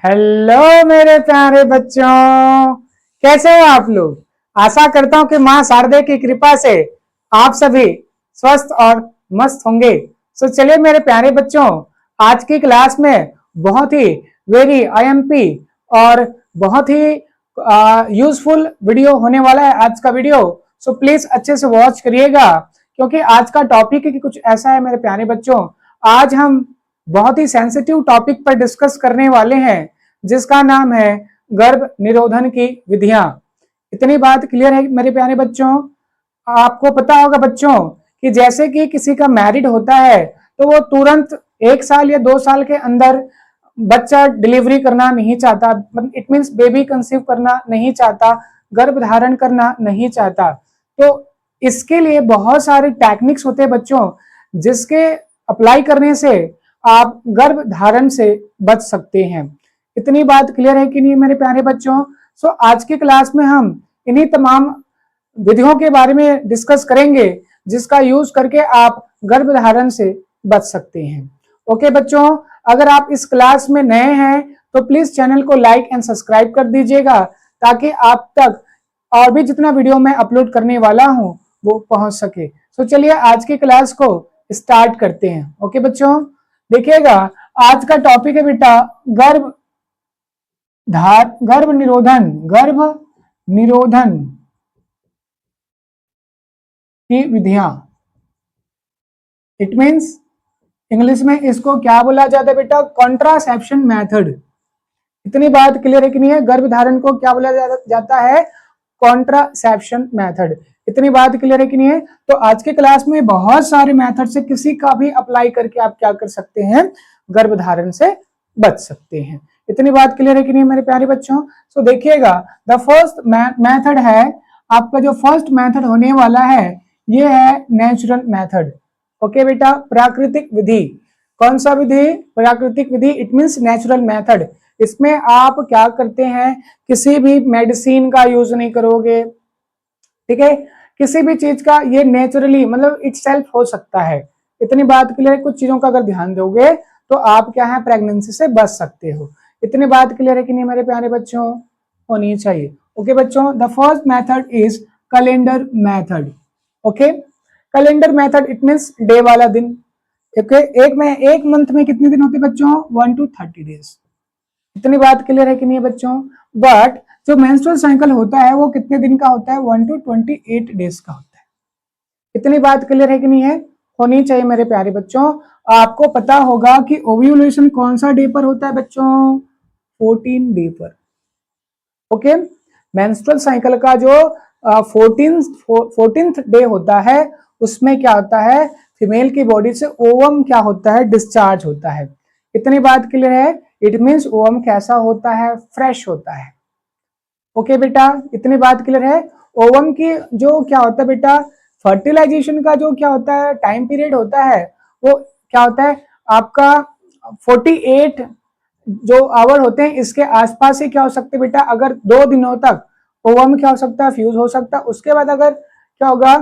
Hello मेरे प्यारे बच्चों, कैसे हो आप लोग। आशा करता हूं कि मां शारदे की कृपा से आप सभी स्वस्थ और मस्त होंगे। सो चलिए मेरे प्यारे बच्चों, आज की क्लास में बहुत ही वेरी आईएमपी और बहुत ही यूजफुल वीडियो होने वाला है आज का वीडियो। सो प्लीज अच्छे से वॉच करिएगा, क्योंकि आज का टॉपिक कुछ ऐसा है मेरे प्यारे बच्चों। आज हम बहुत ही सेंसिटिव टॉपिक पर डिस्कस करने वाले हैं, जिसका नाम है गर्भ निरोधन की विधियां। इतनी बात क्लियर है मेरे प्यारे बच्चों। आपको पता होगा बच्चों कि जैसे कि किसी का मैरिड होता है तो वो तुरंत 1 साल या 2 साल के अंदर बच्चा डिलीवरी करना नहीं चाहता, इट मीन्स बेबी कंसीव करना नहीं चाहता, गर्भ धारण करना नहीं चाहता। तो इसके लिए बहुत सारे टेक्निक्स होते हैं बच्चों, जिसके अप्लाई करने से आप गर्भ धारण से बच सकते हैं। इतनी बात क्लियर है कि नहीं मेरे प्यारे बच्चों। सो आज की क्लास में हम इन्हीं तमाम विधियों के बारे में डिस्कस करेंगे, जिसका यूज करके आप गर्भ धारण से बच सकते हैं। ओके बच्चों, अगर आप इस क्लास में नए हैं तो प्लीज चैनल को लाइक एंड सब्सक्राइब कर दीजिएगा, ताकि आप तक और भी जितना वीडियो मैं अपलोड करने वाला हूं वो पहुंच सके। तो चलिए आज की क्लास को स्टार्ट करते हैं। ओके बच्चों, देखिएगा आज का टॉपिक है बेटा गर्भ निरोधन की विधियां। इट मीन्स इंग्लिश में इसको क्या बोला जाता है बेटा, कॉन्ट्रासेप्शन मेथड। इतनी बात क्लियर है कि नहीं है, गर्भ धारण को क्या बोला जाता है, कॉन्ट्रासेप्शन मेथड। इतनी बात क्लियर है कि नहीं है। तो आज के क्लास में बहुत सारे मेथड से किसी का भी अप्लाई करके आप क्या कर सकते हैं, गर्भ धारण से बच सकते हैं। इतनी बात क्लियर है कि नहीं मेरे प्यारे बच्चों। सो देखिएगा, द फर्स्ट मेथड है आपका, जो फर्स्ट मेथड होने वाला है ये है नेचुरल मेथड। ओके बेटा, प्राकृतिक विधि। कौन सा विधि, प्राकृतिक विधि, इट मीन्स नेचुरल मेथड। इसमें आप क्या करते हैं, किसी भी मेडिसिन का यूज नहीं करोगे, ठीक है, किसी भी चीज का, ये नेचुरली मतलब इट सेल्फ हो सकता है। इतनी बात क्लियर है, कुछ चीजों का अगर ध्यान दोगे तो आप क्या है, प्रेगनेंसी से बच सकते हो। इतनी बात क्लियर है कि नहीं मेरे प्यारे बच्चों, होनी चाहिए। ओके बच्चों, the first method is calendar method. Okay, calendar method it means day वाला दिन। ओके, एक मंथ में कितने दिन होते हैं बच्चों, 1 to 30 डेज। इतनी बात क्लियर है कि नहीं बच्चों। बट जो मेंस्ट्रुअल साइकिल होता है वो कितने दिन का होता है, 1 to 28 डेज का होता है। इतनी बात क्लियर है कि नहीं है, होनी चाहिए मेरे प्यारे बच्चों। आपको पता होगा कि ओव्यूलेशन कौन सा डे पर होता है बच्चों, 14 डे पर। ओके, मेंस्ट्रुअल साइकिल का जो 14th डे होता है, उसमें क्या होता है, फीमेल की बॉडी से ओवम क्या होता है, डिस्चार्ज होता है। इतनी बात क्लियर है, इट मीन्स ओवम कैसा होता है, फ्रेश होता है। ओके बेटा, इतनी बात क्लियर है। ओवम की जो क्या होता है बेटा, फर्टिलाइजेशन का जो क्या होता है टाइम पीरियड होता है, वो क्या होता है आपका 48 जो आवर होते हैं, इसके आसपास ही क्या हो सकते हैं बेटा, अगर 2 दिनों तक ओवम क्या हो सकता है, फ्यूज हो सकता है। उसके बाद अगर क्या होगा,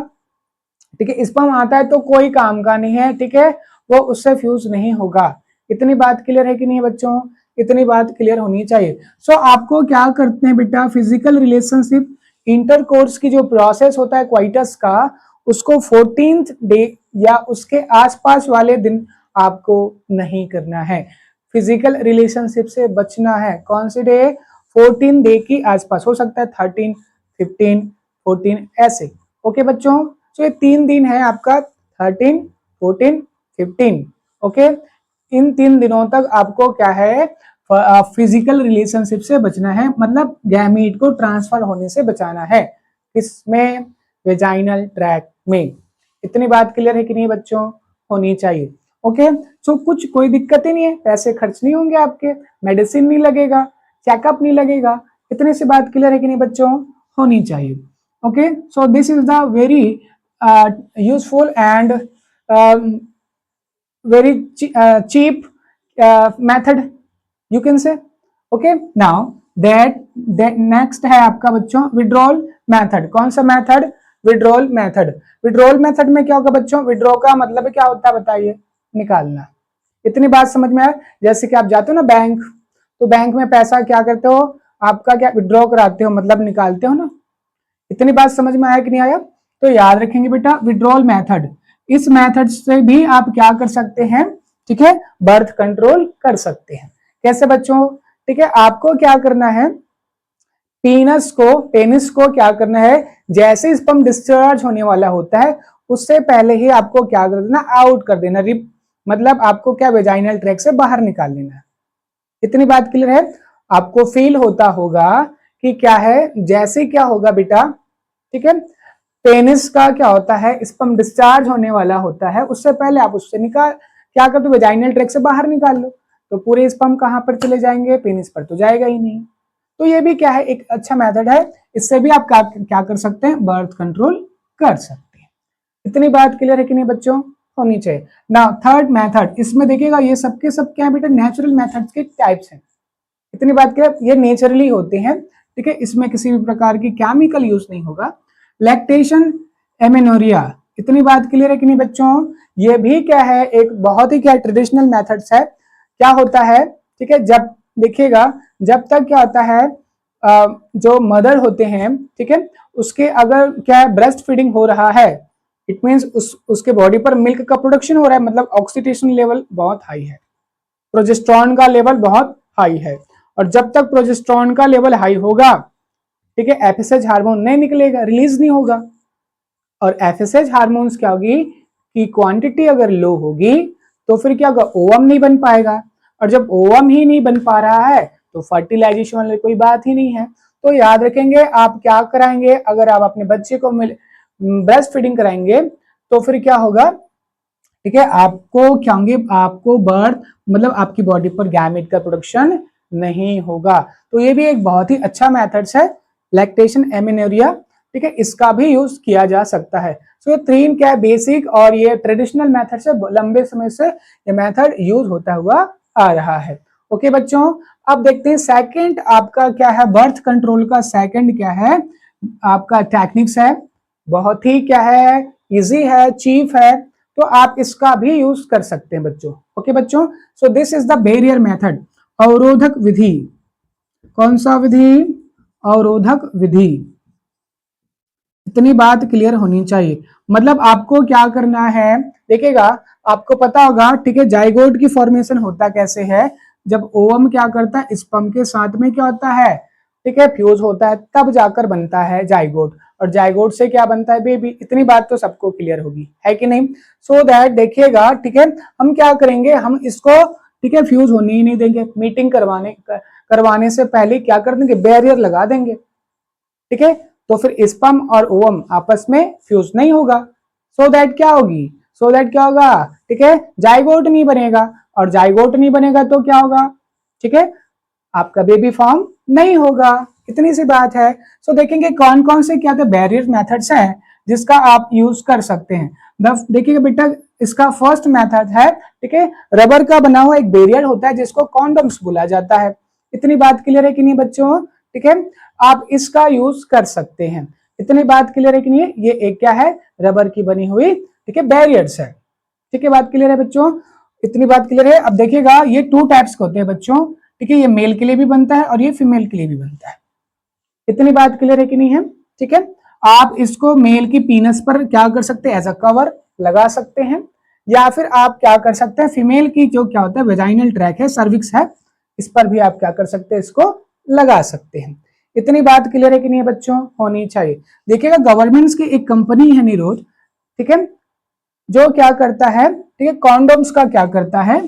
ठीक है, स्पर्म आता है तो कोई काम का नहीं है, ठीक है, वो उससे फ्यूज नहीं होगा। इतनी बात क्लियर है कि नहीं बच्चों, इतनी बात क्लियर होनी चाहिए। सो आपको क्या करते हैं बेटा, फिजिकल रिलेशनशिप इंटरकोर्स की जो प्रोसेस होता है क्वाइटस का, उसको 14th डे या उसके आसपास वाले दिन आपको नहीं करना है। फिजिकल रिलेशनशिप से बचना है। कौन से डे, 14 डे की आसपास, हो सकता है 13, 15, 14 ऐसे। ओके बच्चों, तो ये 3 दिन है आपका, 13, 14, 15। ओके, इन 3 दिनों तक आपको क्या है, फिजिकल रिलेशनशिप से बचना है, मतलब गैमीट को ट्रांसफर होने से बचाना है। किसमें, वेजाइनल ट्रैक में। इतनी बात क्लियर है कि नहीं बच्चों, होनी चाहिए। ओके, सो कुछ कोई दिक्कत ही नहीं है, पैसे खर्च नहीं होंगे आपके, मेडिसिन नहीं लगेगा, चेकअप नहीं लगेगा। इतनी सी बात क्लियर है कि नहीं बच्चों, होनी चाहिए। Okay, so this is the very useful and very cheap method you can say. okay, now that next है आपका बच्चों विड्रॉल मेथड। कौन सा method, withdrawal method. Withdrawal method में क्या होगा बच्चों, विड्रॉ का मतलब क्या होता है बताइए, निकालना। इतनी बात समझ में आया। जैसे कि आप जाते हो ना बैंक, तो बैंक में पैसा क्या करते हो, आपका क्या विड्रॉ कराते हो, मतलब निकालते हो ना। इतनी बात समझ में आया कि नहीं आया? तो याद रखेंगे बेटा विड्रॉल मेथड, इस मेथड से भी आप क्या कर सकते हैं, ठीक है, बर्थ कंट्रोल कर सकते हैं। कैसे बच्चों? ठीक है, आपको क्या करना है, पेनिस को क्या करना है, जैसे स्पर्म डिस्चार्ज होने वाला होता है उससे पहले ही आपको क्या कर देना, आउट कर देना, मतलब आपको क्या वेजाइनल ट्रैक से बाहर निकाल लेना है। इतनी बात क्लियर है? आपको फील होता होगा कि क्या है, जैसे क्या होगा बेटा, ठीक है, पेनिस का क्या होता है, स्पर्म डिस्चार्ज होने वाला होता है, उससे पहले आप उससे निकाल क्या कर दो, वेजाइनल ट्रैक से बाहर निकाल लो, तो पूरे स्पर्म कहां पर चले जाएंगे, पेनिस पर तो जाएगा ही नहीं। तो ये भी क्या है, एक अच्छा मेथड है, इससे भी आप क्या कर सकते हैं, बर्थ कंट्रोल कर सकते हैं। इतनी बात क्लियर है कि नहीं बच्चों? होनी चाहिए ना। थर्ड मेथड, इसमें देखिएगा ये सबके सब क्या है बेटा, नेचुरल मेथड्स के टाइप्स हैं। इतनी बात क्लियर, ये नेचुरली होते हैं, ठीक है, इसमें किसी भी प्रकार की केमिकल यूज नहीं होगा। लैक्टेशन एमेनोरिया, इतनी बात क्लियर है कि नहीं बच्चों? ये भी क्या है, एक बहुत ही क्या ट्रेडिशनल मेथड्स है। क्या होता है, ठीक है, जब देखिएगा जब तक क्या होता है, जो मदर होते हैं, ठीक है, उसके अगर क्या ब्रेस्ट फीडिंग हो रहा है, इट मींस उसके बॉडी पर मिल्क का प्रोडक्शन हो रहा है, मतलब ऑक्सीडेशन लेवल बहुत हाई है, प्रोजेस्टेरॉन का लेवल बहुत हाई है, और जब तक प्रोजेस्टेरॉन का लेवल हाई होगा, ठीक है, एफएसएच हार्मोन नहीं निकलेगा, रिलीज नहीं होगा, और एफएसएच हार्मोन्स क्या होगी कि क्वांटिटी अगर लो होगी तो फिर क्या होगा, ओवम नहीं बन पाएगा, और जब ओवम ही नहीं बन पा रहा है तो फर्टिलाइजेशन वाली कोई बात ही नहीं है। तो याद रखेंगे, आप क्या कराएंगे, अगर आप अपने बच्चे को ब्रेस्ट फीडिंग कराएंगे तो फिर क्या होगा, ठीक है, आपको क्या होंगे, आपको बर्थ मतलब आपकी बॉडी पर गैमेट का प्रोडक्शन नहीं होगा। तो ये भी एक बहुत ही अच्छा मेथड्स है, लैक्टेशन एमेनोरिया, ठीक है, इसका भी यूज किया जा सकता है। सो ये तीन क्या है, बेसिक और ये ट्रेडिशनल मेथड से लंबे समय से ये मेथड यूज होता हुआ आ रहा है। ओके बच्चों, अब देखते हैं सेकंड आपका क्या है, बर्थ कंट्रोल का सेकंड क्या है, आपका टेक्निक्स है, बहुत ही क्या है, इजी है, चीप है, तो आप इसका भी यूज कर सकते हैं बच्चों। ओके बच्चों, so this is the barrier method, अवरोधक विधि। कौन सा विधि? अवरोधक विधि। इतनी बात क्लियर होनी चाहिए, मतलब आपको क्या करना है, देखिएगा आपको पता होगा, ठीक है, जाइगोट की फॉर्मेशन होता कैसे है, जब ओवम क्या करता है, स्पर्म के साथ में क्या होता है, ठीक है, फ्यूज होता है, तब जाकर बनता है जाइगोट, और जाइगोट से क्या बनता है, बेबी। इतनी बात तो सबको क्लियर होगी, है कि नहीं? सो दैट देखिएगा, ठीक है, हम क्या करेंगे, हम इसको, ठीक है, फ्यूज होने ही नहीं देंगे, मीटिंग करवाने से पहले क्या कर देंगे, बैरियर लगा देंगे, ठीक है, तो फिर स्पर्म और ओवम आपस में फ्यूज नहीं होगा। सो दैट क्या होगी, सो दैट क्या होगा, ठीक है, जाइगोट नहीं बनेगा, और जाइगोट नहीं बनेगा तो क्या होगा, ठीक है, आपका बेबी फॉर्म नहीं होगा। इतनी सी बात है। सो देखेंगे कौन कौन से क्या बैरियर मेथड्स हैं जिसका आप यूज कर सकते हैं। देखिएगा बेटा, इसका फर्स्ट मेथड है, ठीक है, रबर का बना हुआ एक बैरियर होता है जिसको कॉन्डम्स बोला जाता है। इतनी बात क्लियर है कि नहीं बच्चों? ठीक है, आप इसका यूज कर सकते हैं। इतनी बात क्लियर है कि नहीं? ये एक क्या है, रबर की बनी हुई, ठीक है, बैरियर्स है। ठीक है, बात क्लियर है बच्चों? इतनी बात क्लियर है। अब देखिएगा ये टू टाइप्स के होते हैं बच्चों, ठीक है, ये मेल के लिए भी बनता है और ये फीमेल के लिए भी बनता है। इतनी बात क्लियर है कि नहीं है? ठीक है, आप इसको मेल की पीनस पर क्या कर सकते हैं, एज अ कवर लगा सकते हैं, या फिर आप क्या कर सकते हैं, फीमेल की जो क्या होता है वेजाइनल ट्रैक है, सर्विक्स है, इस पर भी आप क्या कर सकते हैं, इसको लगा सकते हैं। इतनी बात क्लियर है कि नहीं है बच्चों? होनी चाहिए। देखिएगा गवर्नमेंट्स की एक कंपनी है निरोध, ठीक है, जो क्या करता है, ठीक है, कॉन्डोम्स का क्या करता है,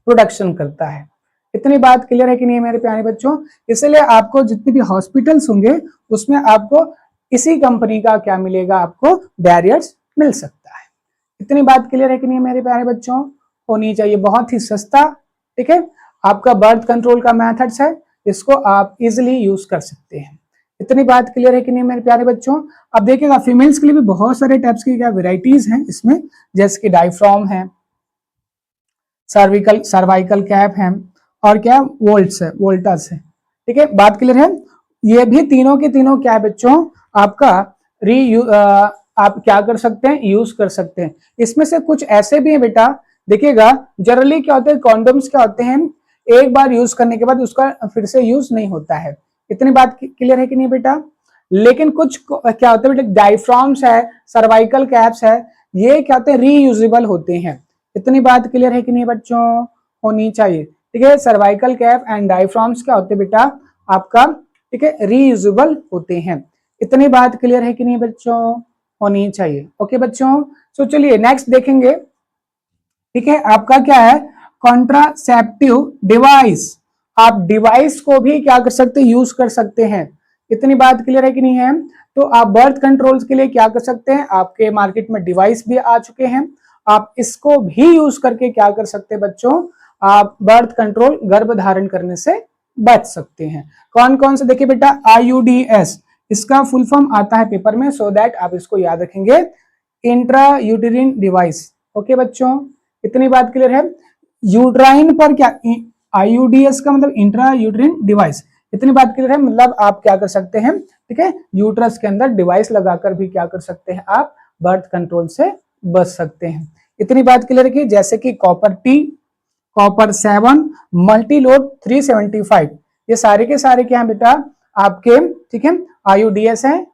प्रोडक्शन करता है। इतनी बात क्लियर है कि नहीं है मेरे प्यारे बच्चों? इसलिए आपको जितने भी हॉस्पिटल्स होंगे उसमें आपको इसी कंपनी का क्या मिलेगा, आपको बैरियर्स मिल सकता है। इतनी बात क्लियर है कि नहीं है मेरे प्यारे बच्चों? होनी चाहिए। बहुत ही सस्ता, ठीक है, आपका बर्थ कंट्रोल का मेथड्स है, इसको आप इजिली यूज कर सकते हैं। इतनी बात क्लियर है कि नहीं मेरे प्यारे बच्चों? अब देखिएगा फीमेल्स के लिए भी बहुत सारे टाइप्स की क्या वेराइटीज हैं इसमें, जैसे कि डायफ्राम है, सर्वाइकल कैप है, और क्या वोल्ट्स है, वोल्टास है। ठीक है, बात क्लियर है? ये भी तीनों के तीनों क्या है बच्चों, आपका आप क्या कर सकते हैं, यूज कर सकते हैं। इसमें से कुछ ऐसे भी हैं बेटा, देखिएगा जनरली क्या होते हैं, कॉन्डोम्स क्या होते हैं, एक बार यूज करने के बाद उसका फिर से यूज नहीं होता है। इतनी बात क्लियर है कि नहीं बेटा? लेकिन कुछ क्या होता है बेटा, डायफ्राम्स है, सर्वाइकल कैप्स है, ये क्या होते हैं, रीयूजेबल होते हैं। इतनी बात क्लियर है कि नहीं बच्चों? होनी चाहिए। ठीक है, सर्वाइकल कैप एंड डायफ्राम्स क्या होते हैं बेटा आपका, ठीक है, रीयूजेबल होते हैं। इतनी बात क्लियर है कि नहीं बच्चों? होनी चाहिए। ओके बच्चों, सो चलिए नेक्स्ट देखेंगे। ठीक है, आपका क्या है, कॉन्ट्रासेप्टिव डिवाइस। आप डिवाइस को भी क्या कर सकते हैं, यूज कर सकते हैं। इतनी बात क्लियर है कि नहीं है? तो आप बर्थ कंट्रोल के लिए क्या कर सकते हैं, आपके मार्केट में डिवाइस भी आ चुके हैं, आप इसको भी यूज करके क्या कर सकते हैं बच्चों, आप बर्थ कंट्रोल, गर्भ धारण करने से बच सकते हैं। कौन कौन से, देखिए बेटा, IUDS, इसका फुल फॉर्म आता है पेपर में, सो दैट आप इसको याद रखेंगे, इंट्रा यूटेरिन डिवाइस। ओके बच्चों, इतनी बात क्लियर है? यूट्राइन पर क्या, IUDS का मतलब इंट्रा यूटेरिन डिवाइस। इतनी बात क्लियर है, मतलब आप क्या कर सकते हैं, ठीक है, यूट्रस के अंदर डिवाइस लगाकर भी क्या कर सकते हैं, आप बर्थ कंट्रोल से बच सकते हैं। इतनी बात क्लियर है कि जैसे कि कॉपर टी, कॉपर 7, मल्टीलोड 375, ये सारे के सारे क्या है बेटा आपके, ठीक है, IUDS है।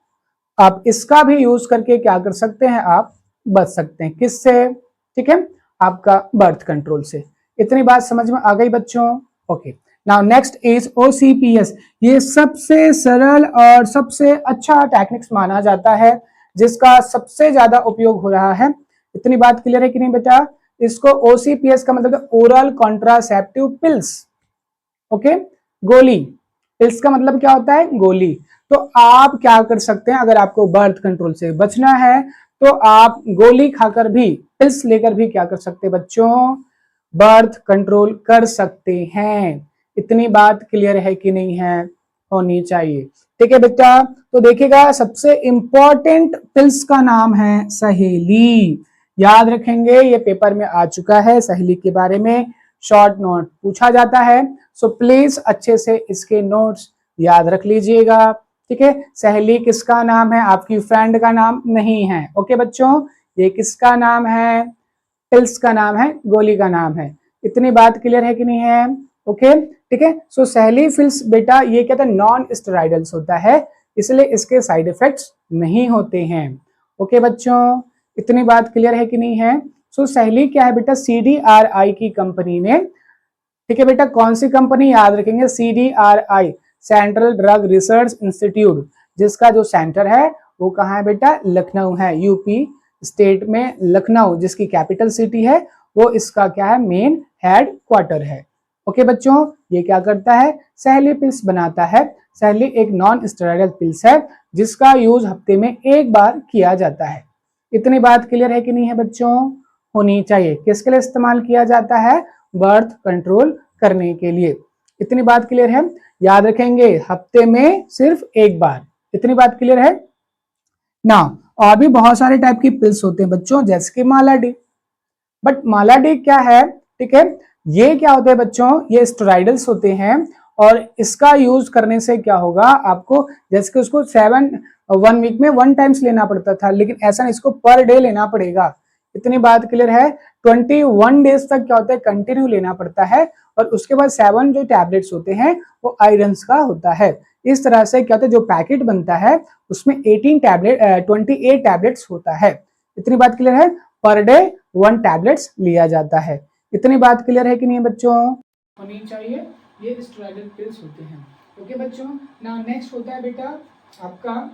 आप इसका भी यूज करके क्या कर सकते हैं, आप बच सकते हैं। किससे? ठीक है, आपका बर्थ कंट्रोल से। इतनी बात समझ में आ गई बच्चों? Okay, now next is OCPS। ये सबसे सरल और सबसे अच्छा टेक्निक्स माना जाता है, जिसका सबसे ज्यादा उपयोग हो रहा है। इतनी बात क्लियर है कि नहीं बेटा? इसको OCPS का मतलब ओरल कॉन्ट्रासेप्टिव पिल्स। ओके, गोली, पिल्स का मतलब क्या होता है, गोली। तो आप क्या कर सकते हैं, अगर आपको बर्थ कंट्रोल से बचना है तो आप गोली खाकर भी, पिल्स लेकर भी क्या कर सकते हैं बच्चों, बर्थ कंट्रोल कर सकते हैं। इतनी बात क्लियर है कि नहीं है? होनी चाहिए। ठीक है बेटा, तो देखिएगा सबसे इंपॉर्टेंट पिल्स का नाम है सहेली। याद रखेंगे, ये पेपर में आ चुका है, सहेली के बारे में शॉर्ट नोट पूछा जाता है, सो प्लीज अच्छे से इसके नोट्स याद रख लीजिएगा। ठीक है, सहेली किसका नाम है, आपकी फ्रेंड का नाम नहीं है। ओके बच्चों, ये किसका नाम है, पिल्स का नाम है, गोली का नाम है। इतनी बात क्लियर है कि नहीं है? ओके, ठीक है, सो सहेली पिल्स बेटा ये क्या था, नॉन स्टेरॉइडल्स होता है, इसलिए इसके साइड इफेक्ट्स नहीं होते हैं। ओके बच्चों, इतनी बात क्लियर है कि नहीं है? सो सहेली क्या है बेटा, CDRI की कंपनी ने, ठीक है बेटा, कौन सी कंपनी, याद रखेंगे, CDRI, central drug research institute, जिसका जो सेंटर है वो कहाँ है बेटा, लखनऊ है, यूपी स्टेट में लखनऊ, जिसकी कैपिटल सिटी है, वो इसका क्या है, मेन हेड क्वार्टर है। ओके बच्चों, ये क्या करता है, सहेली पिल्स बनाता है। सहेली एक नॉन स्टेरॉइडल पिल्स है, जिसका यूज हफ्ते में एक बार किया जाता है। इतनी बात क्लियर है कि नहीं है बच्चों? होनी चाहिए। किसके लिए इस्तेमाल किया जाता है, बर्थ कंट्रोल करने के लिए। इतनी बात क्लियर है? याद रखेंगे, हफ्ते में सिर्फ एक बार। इतनी बात क्लियर है ना? और भी बहुत सारे टाइप की पिल्स होते हैं बच्चों, जैसे कि मालाडी। बट मालाडी क्या है, ठीक है, ये क्या होते हैं बच्चों, ये स्टेरॉइडल्स होते हैं, और इसका यूज करने से क्या होगा आपको, जैसे कि उसको 1 वीक में 1 टाइम्स लेना पड़ता था, लेकिन ऐसा नहीं, इसको पर डे लेना पड़ेगा। इतनी बात क्लियर है? 21 डेज तक क्या होता है, कंटिन्यू लेना पड़ता है, और उसके बाद 7 जो टैबलेट्स होते हैं वो आयरन का होता है। इस तरह से क्या होता है, जो पैकेट बनता है उसमें 28 टैबलेट्स होता है। इतनी बात क्लियर है? पर डे 1 टैबलेट्स लिया जाता है। इतनी बात क्लियर है कि नहीं बच्चों? होनी चाहिए। ये स्टेरॉइडल पिल्स होते हैं। ओके बच्चों, नाउ नेक्स्ट होता है बेटा आपका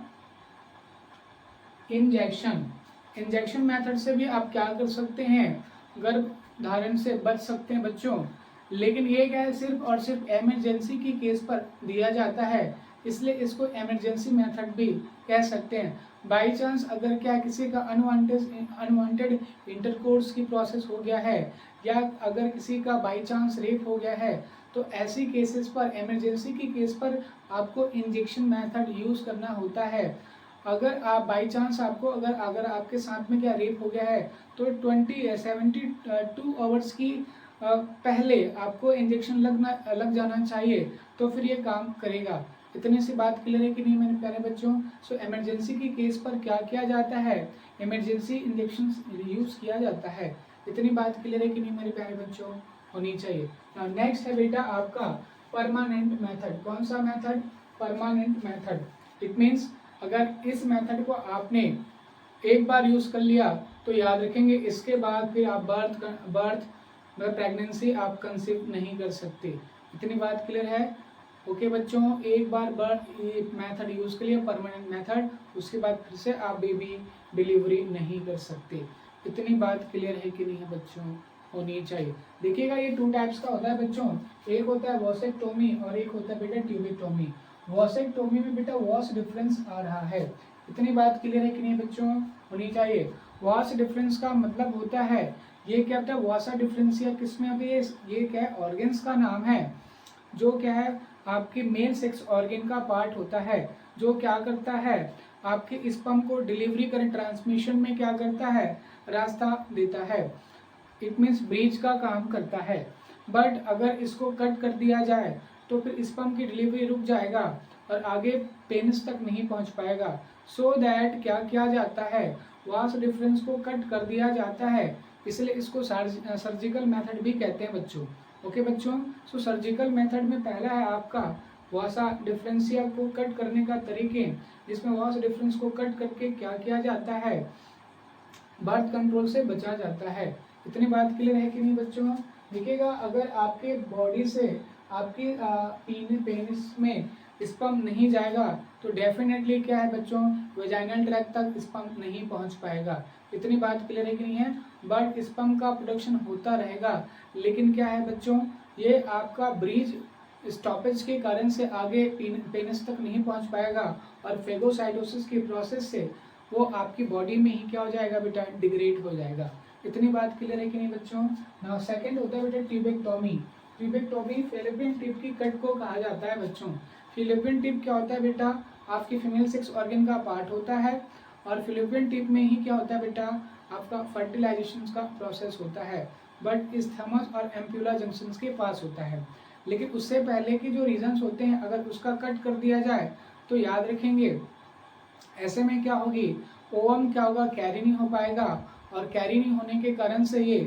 इंजेक्शन। इंजेक्शन मेथड से भी आप क्या कर सकते हैं, गर्भ धारण से बच सकते हैं बच्चों। लेकिन ये क्या है, सिर्फ और सिर्फ इमरजेंसी की केस पर दिया जाता है, इसलिए इसको इमरजेंसी मेथड भी कह सकते हैं। बाई चांस अगर क्या किसी का अनवांटेड इंटरकोर्स की प्रोसेस हो गया है, या अगर किसी का बाई चांस रेप हो गया है, तो ऐसी केसेस पर, इमरजेंसी की केस पर आपको इंजेक्शन मेथड यूज करना होता है। अगर आप बाई चांस आपको अगर आपके साथ में क्या रेप हो गया है, तो 72 आवर्स की पहले आपको इंजेक्शन लग जाना चाहिए, तो फिर ये काम करेगा। इतनी सी बात क्लियर है कि नहीं मेरे प्यारे बच्चों? सो इमरजेंसी की केस पर क्या किया जाता है, इमरजेंसी इंजेक्शन यूज किया जाता है। इतनी बात क्लियर है कि नहीं मेरे प्यारे बच्चों? होनी चाहिए। नाउ नेक्स्ट है बेटा आपका परमानेंट मेथड। कौन सा method? Permanent method. It means अगर इस मेथड को आपने एक बार यूज कर लिया तो याद रखेंगे इसके बाद फिर आप बर्थ प्रेगनेंसी आप कंसीव नहीं कर सकते। इतनी बात क्लियर है? ओके बच्चों, एक बार ये मेथड यूज कर लिया परमानेंट मेथड, उसके बाद फिर से आप बेबी डिलीवरी नहीं कर सकते। इतनी बात क्लियर है कि नहीं है बच्चों? होनी चाहिए। देखिएगा ये 2 टाइप्स का होता है बच्चों, एक होता है वॉसेक्टोमी और एक होता है बेटा ट्यूबेक्टोमी। वॉसेक्टोमी में बेटा वॉस डिफरेंस आ रहा है। इतनी बात क्लियर है कि नहीं बच्चों? होनी चाहिए। वॉस डिफरेंस का मतलब होता है, ये क्या होता है वॉसा डिफरेंसिया किस में होती है? ये क्या है? ऑर्गेन्स का नाम है, जो क्या है आपके मेल सेक्स ऑर्गन का पार्ट होता है, जो क्या करता है आपके स्पर्म को डिलीवरी करें ट्रांसमिशन में क्या करता है? रास्ता देता है। इट मीन्स ब्रिज का काम करता है। बट अगर इसको कट कर दिया जाए तो फिर स्पर्म की डिलीवरी रुक जाएगा और आगे पेनिस तक नहीं पहुंच पाएगा। सो दैट क्या किया जाता है? वास डिफरेंस को कट कर दिया जाता है, इसलिए इसको सर्जिकल मेथड भी कहते हैं बच्चों। ओके बच्चों, सो सर्जिकल मेथड में पहला है आपका वासा डिफरेंसिया को कट करने का तरीके, जिसमें वास डिफरेंस को कट करके क्या किया जाता है? बर्थ कंट्रोल से बचा जाता है। इतनी बात क्लियर है कि नहीं बच्चों? देखिएगा अगर आपके बॉडी से आपकी पेनिस में स्पर्म नहीं जाएगा तो डेफिनेटली क्या है बच्चों? वेजाइनल ट्रैक तक स्पर्म नहीं पहुंच पाएगा। इतनी बात क्लियर है कि नहीं है? बट स्पर्म का प्रोडक्शन होता रहेगा, लेकिन क्या है बच्चों? ये आपका ब्रीज स्टॉपेज के कारण से आगे पेनिस तक नहीं पहुंच पाएगा और फेगोसाइटोसिस की प्रोसेस से वो आपकी बॉडी में ही क्या हो जाएगा बेटा? डिग्रेड हो जाएगा। इतनी बात क्लियर है कि नहीं बच्चों? नाउ सेकंड होता है बेटा ट्यूबेक्टोमी। ट्यूबेक्टोमी फेलोपियन टिप की कट को कहा जाता है बच्चों। फेलोपियन टिप क्या होता है बेटा? आपकी फीमेल सेक्स ऑर्गन का पार्ट होता है और फेलोपियन टिप में ही क्या होता है बेटा? आपका फर्टिलाइजेशन का प्रोसेस होता है, बट इस थैमस और एम्प्यूला जंक्शन के पास होता है। लेकिन उससे पहले के जो रीजन्स होते हैं अगर उसका कट कर दिया जाए तो याद रखेंगे ऐसे में क्या होगी? ओवम क्या होगा? कैरी नहीं हो पाएगा और कैरी नहीं होने के कारण से ये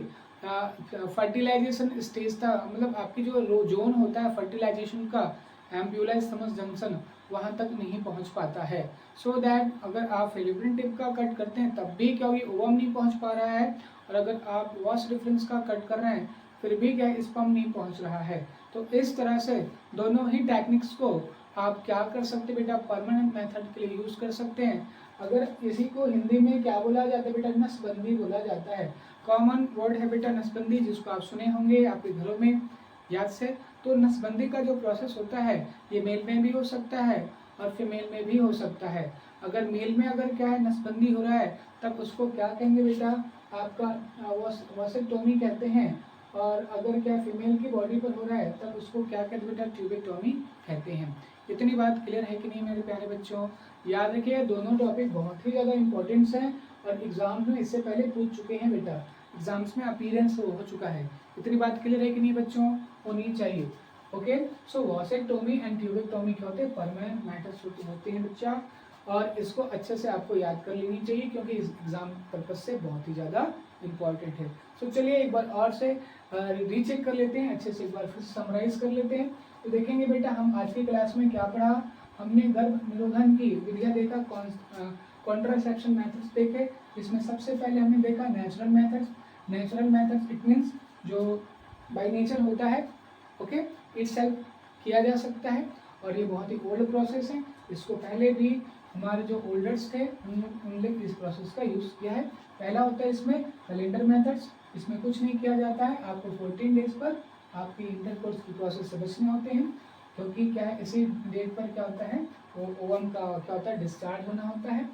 फर्टिलाइजेशन स्टेज था, मतलब आपकी जो जोन होता है फर्टिलाइजेशन का एम्प्यूला थैमस जंक्शन वहां तक नहीं पहुंच पाता है। सो दैट अगर आप फेलोपियन टिप का कट करते हैं तब भी क्या होगी? ओवम नहीं पहुंच पा रहा है, और अगर आप वास डिफरेंस का कट कर रहे हैं फिर भी क्या स्पर्म नहीं पहुंच रहा है। तो इस तरह से दोनों ही टेक्निक्स को आप क्या कर सकते हैं बेटा? परमानेंट मेथड के लिए यूज कर सकते हैं। अगर इसी को हिंदी में क्या बोला जाता है बेटा? नसबंदी बोला जाता है। कॉमन वर्ड है बेटा नसबंदी, जिसको आप सुने होंगे आपके घरों में याद से। तो नसबंदी का जो प्रोसेस होता है ये मेल में भी हो सकता है और फीमेल में भी हो सकता है। अगर मेल में अगर क्या है नसबंदी हो रहा है तब उसको क्या कहेंगे बेटा? आपका वॉसेक्टोमी कहते हैं। और अगर क्या फीमेल की बॉडी पर हो रहा है तब उसको क्या कहते हैं बेटा? ट्यूबेक्टोमी कहते हैं। इतनी बात क्लियर है कि नहीं मेरे प्यारे बच्चों? याद रखिए दोनों टॉपिक बहुत ही ज़्यादा इंपॉर्टेंट्स हैं और एग्जाम में इससे पहले पूछ चुके हैं बेटा, एग्जाम्स में अपीयरेंस हो चुका है। इतनी बात क्लियर है कि नहीं बच्चों? होनी चाहिए। ओके, सो वॉसेक्टोमी एंड ट्यूबेक्टोमी क्या होते हैं? परमानेंट मैटर्स होते हैं बच्चा, और इसको अच्छे से आपको याद कर लेनी चाहिए क्योंकि इस एग्जाम पर्पज से बहुत ही ज़्यादा इम्पॉर्टेंट है। सो चलिए एक बार और से रीचेक कर लेते हैं, अच्छे से एक बार फिर समराइज कर लेते हैं। तो देखेंगे बेटा हम आज की क्लास में क्या पढ़ा? हमने गर्भ निरोधन की विधियां देखा, कॉन्ट्रासेप्शन मेथड्स देखे। इसमें सबसे पहले हमने देखा natural methods. Natural methods it means जो बाय नेचर होता है, ओके, इटसेल्फ किया जा सकता है और ये बहुत ही ओल्ड प्रोसेस है। इसको पहले भी हमारे जो ओल्डर्स थे उन्होंने इस प्रोसेस का यूज़ किया है। पहला होता है इसमें कैलेंडर मेथड्स। इसमें कुछ नहीं किया जाता है, आपको 14 डेज पर आपकी इंटरकोर्स की प्रोसेस से बचने होते हैं, क्योंकि क्या है इसी डेट पर क्या होता है वो ओवम का क्या होता है? डिस्चार्ज होना होता है।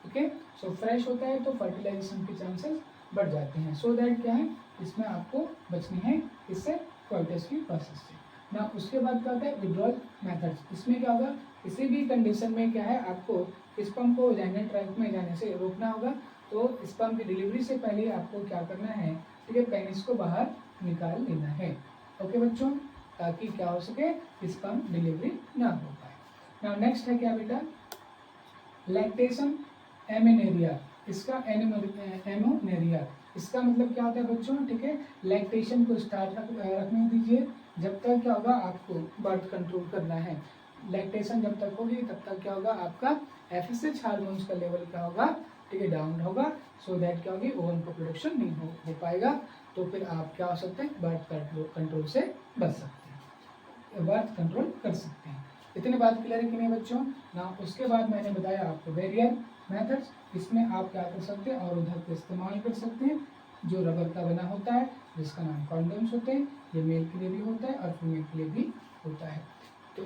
ओके, सो फ्रेश होता है तो फर्टिलाइजेशन के चांसेस बढ़ जाते हैं। सो दैट क्या है इसमें आपको बचनी है इससे कोइटस की प्रोसेस से ना। उसके बाद क्या होता है? Withdrawal methods. इसमें क्या होगा? किसी भी कंडीशन में क्या है आपको स्पर्म को वेजाइनल ट्रैक्ट में जाने से रोकना होगा। तो स्पर्म की डिलीवरी से पहले आपको क्या करना है? ठीक है, पेनिस को बाहर निकाल लेना है। ओके बच्चों, ताकि क्या हो सके? स्पर्म डिलीवरी ना हो पाए। नाउ नेक्स्ट है क्या बेटा? लैक्टेशन एमेनेरिया। इसका एमोनेरिया। इसका मतलब क्या होता है बच्चों, ठीक है, लैक्टेशन को स्टार्ट रखने दीजिए, जब तक क्या होगा आपको बर्थ कंट्रोल करना है। लैक्टेशन जब तक होगी तब तक क्या होगा आपका FSH हार्मोन्स का लेवल क्या होगा, ठीक है, डाउन होगा, सो दैट क्या होगी ओवम का प्रोडक्शन नहीं हो पाएगा। तो फिर आप क्या हो सकते हैं, बर्थ कंट्रोल से बच सकते हैं, बर्थ कंट्रोल कर सकते हैं। इतनी बात क्लियर है कि नहीं बच्चों ना। उसके बाद मैंने बताया आपको वेरियर मेथड्स, इसमें आप क्या कर सकते हैं, और उधर का इस्तेमाल कर सकते हैं जो रबर का बना होता है, जिसका नाम कॉन्डोम्स होते हैं। ये मेल के लिए भी होता है और फीमेल के लिए भी होता है। तो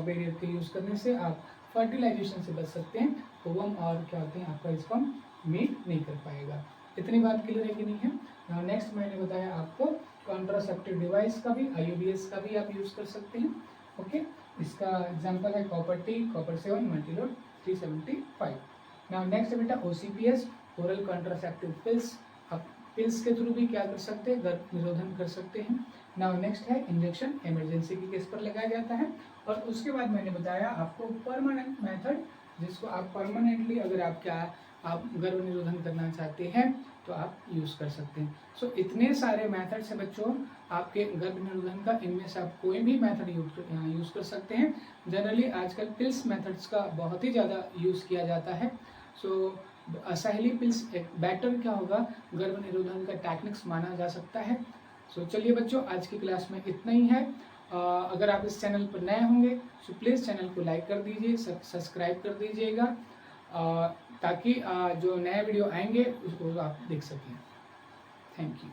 बैरियर के यूज़ करने से आप फर्टिलाइजेशन से बच सकते हैं, ओवम और क्या होते हैं आपका स्पर्म मीट नहीं कर पाएगा। इतनी बात क्लियर है कि नहीं है। नेक्स्ट मैंने बताया आपको कॉन्ट्रासेप्टिव डिवाइस का भी, IUDs का भी आप यूज़ कर सकते हैं। ओके, इसका एग्जांपल है copper T, copper 7, Multiload 375। Now next बेटा OCPS, ओरल कॉन्ट्रासेप्टिव पिल्स। आप पिल्स के थ्रू भी क्या कर सकते हैं, गर्भ निरोधन कर सकते हैं। नाउ नेक्स्ट है इंजेक्शन, इमरजेंसी के केस पर लगाया जाता है। और उसके बाद मैंने बताया आपको परमानेंट मेथड, जिसको आप परमानेंटली अगर आप गर्भ निरोधन करना चाहते हैं तो आप यूज़ कर सकते हैं। सो इतने सारे मेथड्स हैं बच्चों आपके गर्भ निरोधन का, इनमें से आप कोई भी मेथड यूज़ कर सकते हैं। जनरली आजकल पिल्स मेथड्स का बहुत ही ज़्यादा यूज़ किया जाता है। सो सहेली पिल्स एक बेटर क्या होगा, गर्भ निरोधन का टेक्निक्स माना जा सकता है। सो चलिए बच्चों, आज की क्लास में इतना ही है। अगर आप इस चैनल पर नए होंगे तो प्लीज़ चैनल को लाइक कर दीजिए, सब्सक्राइब कर दीजिएगा, ताकि जो नए वीडियो आएंगे उसको आप देख सकें। Thank you.